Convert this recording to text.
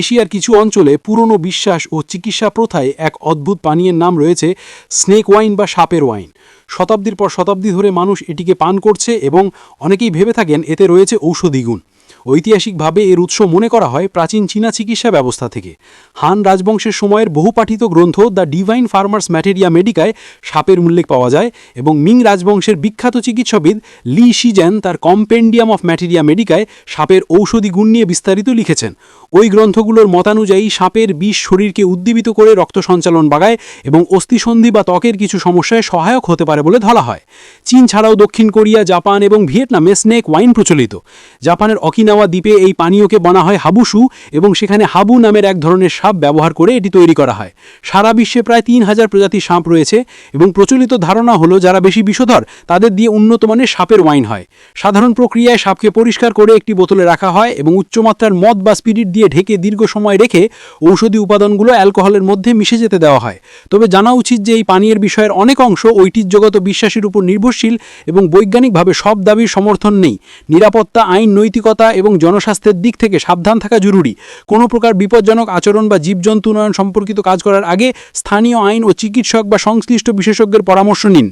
এশিয়ার কিছু অঞ্চলে পুরনো বিশ্বাস ও চিকিৎসা প্রথায় এক অদ্ভুত পানীয়ের নাম রয়েছে স্নেক ওয়াইন বা সাপের ওয়াইন। শতাব্দীর পর শতাব্দী ধরে মানুষ এটিকে পান করছে এবং অনেকেই ভেবে থাকেন এতে রয়েছে ঔষধি গুণ। ঐতিহাসিকভাবে এর উৎস মনে করা হয় প্রাচীন চীনা চিকিৎসা ব্যবস্থা থেকে। হান রাজবংশের সময়ের বহুপাঠিত গ্রন্থ দ্য ডিভাইন ফার্মার্স ম্যাটেরিয়া মেডিকায় সাপের উল্লেখ পাওয়া যায় এবং মিং রাজবংশের বিখ্যাত চিকিৎসাবিদ লি শিজেন তার কম্পেন্ডিয়াম অফ ম্যাটেরিয়া মেডিকায় সাপের ঔষধি গুণ নিয়ে বিস্তারিত লিখেছেন। ওই গ্রন্থগুলোর মতানুযায়ী সাপের বিষ শরীরকে উদ্দীপিত করে রক্ত সঞ্চালন বাড়ায় এবং অস্থিসন্ধি বা ত্বকের কিছু সমস্যায় সহায়ক হতে পারে বলে ধরা হয়। চীন ছাড়াও দক্ষিণ কোরিয়া, জাপান এবং ভিয়েতনামে স্নেক ওয়াইন প্রচলিত। জাপানের অকিনাওয়া দ্বীপে এই পানীয়কে বলা হয় হাবুসু এবং সেখানে হাবু নামের এক ধরনের সাপ ব্যবহার করে এটি তৈরি করা হয়। সারা বিশ্বে প্রায় 3000 প্রজাতির সাপ রয়েছে এবং প্রচলিত ধারণা হলো যারা বেশি বিষধর তাদের দিয়ে উন্নত মানের সাপের ওয়াইন হয়। সাধারণ প্রক্রিয়ায় সাপকে পরিষ্কার করে একটি বোতলে রাখা হয় এবং উচ্চমাত্রার মদ বা স্পিরিট দিয়ে ঢেকে দীর্ঘ সময় রেখে ঔষধি উপাদানগুলো অ্যালকোহলের মধ্যে মিশে যেতে দেওয়া হয়। তবে জানা উচিত যে এই পানীয়ের বিষয়ের অনেক অংশ ঐতিহ্যগত বিশ্বাসের উপর নির্ভরশীল এবং বৈজ্ঞানিকভাবে সব দাবির সমর্থন নেই। নিরাপত্তা, আইন, নৈতিকতা এবং জনস্বাস্থ্যের দিক থেকে সাবধান থাকা জরুরি। কোনো প্রকার বিপজ্জনক আচরণ বা জীবজন্তু উন্নয়ন সম্পর্কিত কাজ করার আগে স্থানীয় আইন ও চিকিৎসক বা সংশ্লিষ্ট বিশেষজ্ঞের পরামর্শ নিন।